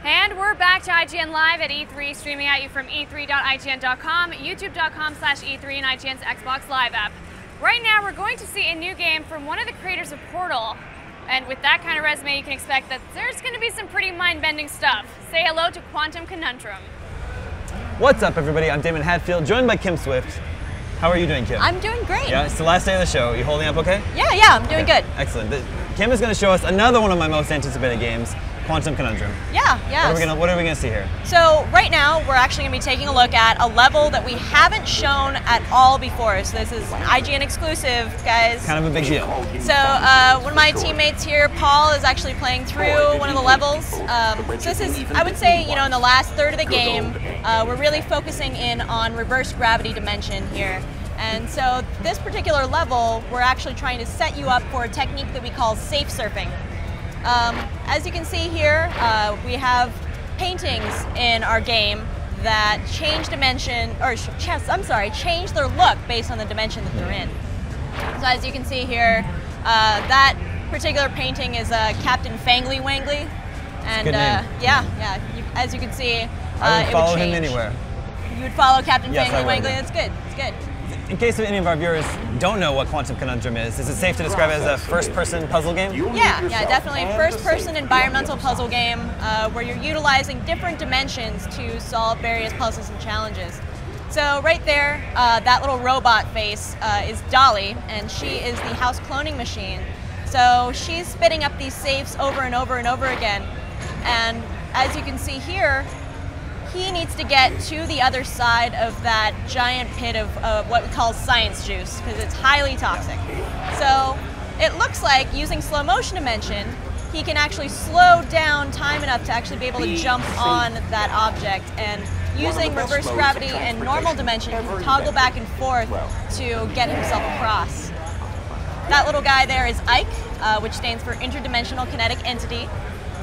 And we're back to IGN Live at E3, streaming at you from e3.ign.com, youtube.com/E3, and IGN's Xbox Live app. Right now, we're going to see a new game from one of the creators of Portal. And with that kind of resume, you can expect that there's going to be some pretty mind-bending stuff. Say hello to Conundrum. What's up, everybody? I'm Damon Hadfield, joined by Kim Swift. How are you doing, Kim? I'm doing great. Yeah, it's the last day of the show. You holding up okay? Yeah, I'm doing good. Excellent. Kim is going to show us another one of my most anticipated games, Conundrum. Yeah. What are we gonna see here? So right now we're actually gonna be taking a look at a level that we haven't shown at all before. So this is an IGN exclusive, guys. Kind of a big deal. So one of my teammates here, Paul, is actually playing through one of the levels. So this is, I would say, in the last third of the game, we're really focusing in on reverse gravity dimension here. And so this particular level, we're actually trying to set you up for a technique that we call safe surfing. As you can see here, we have paintings in our game that change change their look based on the dimension that they're in. So as you can see here, that particular painting is Captain Fangly Wangly, and as you can see, I would follow him anywhere. You would follow Captain Yes, Fangly Wangly. That's good. That's good. In case any of our viewers don't know what Conundrum is it safe to describe it as a first-person puzzle game? Yeah, definitely. First-person environmental puzzle game where you're utilizing different dimensions to solve various puzzles and challenges. So right there, that little robot face is Dolly, and she is the house cloning machine. So she's spitting up these safes over and over and over again. And as you can see here, he needs to get to the other side of that giant pit of what we call science juice, because it's highly toxic. So it looks like using slow motion dimension, he can actually slow down time enough to actually be able to jump on that object, and using reverse gravity and normal dimension, he can toggle back and forth to get himself across. That little guy there is Ike, which stands for Interdimensional Kinetic Entity,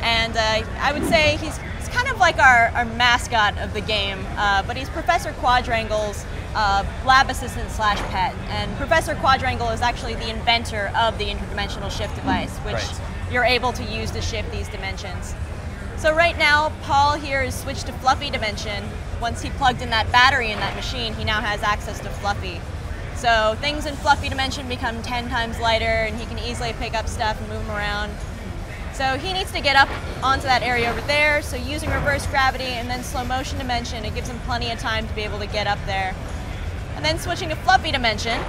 and I would say he's kind of like our mascot of the game, but he's Professor Quadrangle's lab assistant / pet. And Professor Quadrangle is actually the inventor of the interdimensional shift device, which you're able to use to shift these dimensions. So right now, Paul here is switched to Fluffy Dimension. Once he plugged in that battery in that machine, he now has access to Fluffy. So things in Fluffy Dimension become 10 times lighter, and he can easily pick up stuff and move them around. So he needs to get up onto that area over there, so using reverse gravity and then slow motion dimension, it gives him plenty of time to be able to get up there. And then switching to Fluffy Dimension,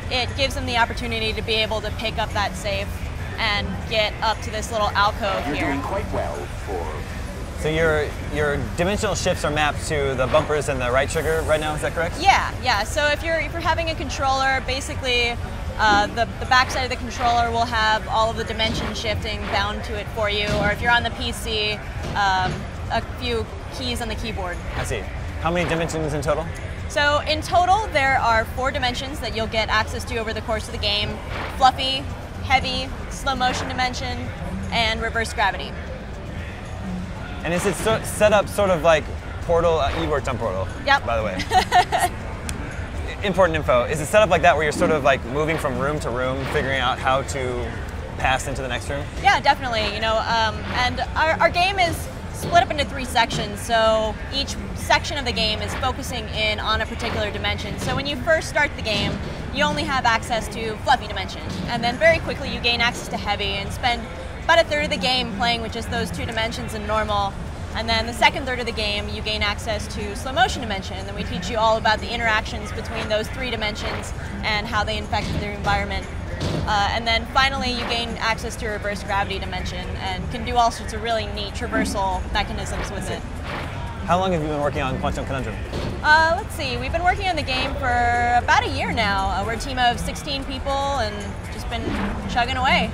it gives him the opportunity to be able to pick up that safe and get up to this little alcove here. You're doing quite well for... So your dimensional shifts are mapped to the bumpers and the right trigger right now, is that correct? Yeah. So if you're having a controller, basically the backside of the controller will have all of the dimension shifting bound to it for you, or if you're on the PC, a few keys on the keyboard. I see. How many dimensions in total? So in total, there are 4 dimensions that you'll get access to over the course of the game: Fluffy, Heavy, Slow Motion Dimension, and Reverse Gravity. And is it set up sort of like Portal? You worked on Portal, yep. By the way. Important info. Is it set up like that where you're sort of like moving from room to room, figuring out how to pass into the next room? Yeah, definitely. And our game is split up into 3 sections, so each section of the game is focusing in on a particular dimension. So when you first start the game, you only have access to Fluffy Dimension, and then very quickly you gain access to Heavy and spend about a third of the game playing with just those 2 dimensions in normal. And then the second third of the game, you gain access to slow motion dimension, and then we teach you all about the interactions between those 3 dimensions and how they infect the environment. And then finally, you gain access to reverse gravity dimension and can do all sorts of really neat traversal mechanisms with it. How long have you been working on Conundrum? Let's see, we've been working on the game for about a year now. We're a team of 16 people and just been chugging away.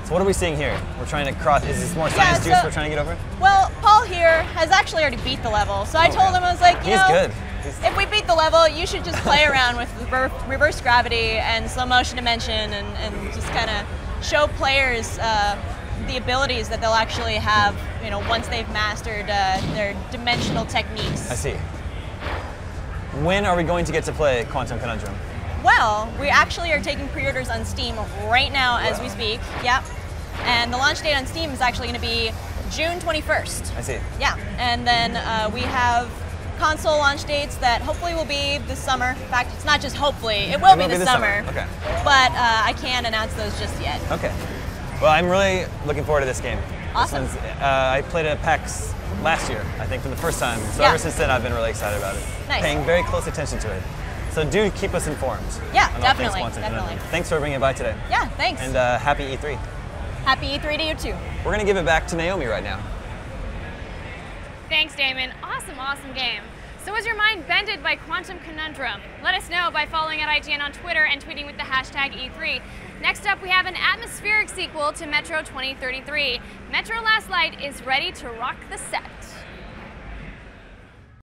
So what are we seeing here? We're trying to cross, is this more science juice we're trying to get over? Well, Paul here has actually already beat the level, so I told him, I was like, He's good. If we beat the level, you should just play around with reverse gravity and slow motion dimension and just kind of show players the abilities that they'll actually have, once they've mastered their dimensional techniques. I see. When are we going to get to play Conundrum? Well, we actually are taking pre-orders on Steam right now as we speak. Yep. And the launch date on Steam is actually going to be June 21st. I see. Yeah, and then we have console launch dates that hopefully will be this summer. In fact, it's not just hopefully, it will be this summer. Okay. But I can't announce those just yet. Okay. Well, I'm really looking forward to this game. Awesome. I played it at PAX last year, I think, for the first time. So ever since then, I've been really excited about it. Nice. Paying very close attention to it. So do keep us informed. Yeah, on all definitely. things Conundrum. Definitely. Thanks for bringing it by today. Yeah, thanks. And happy E3. Happy E3 to you too. We're going to give it back to Naomi right now. Thanks, Damon. Awesome, awesome game. So was your mind bended by Quantum Conundrum? Let us know by following at IGN on Twitter and tweeting with the hashtag E3. Next up, we have an atmospheric sequel to Metro 2033. Metro Last Light is ready to rock the set.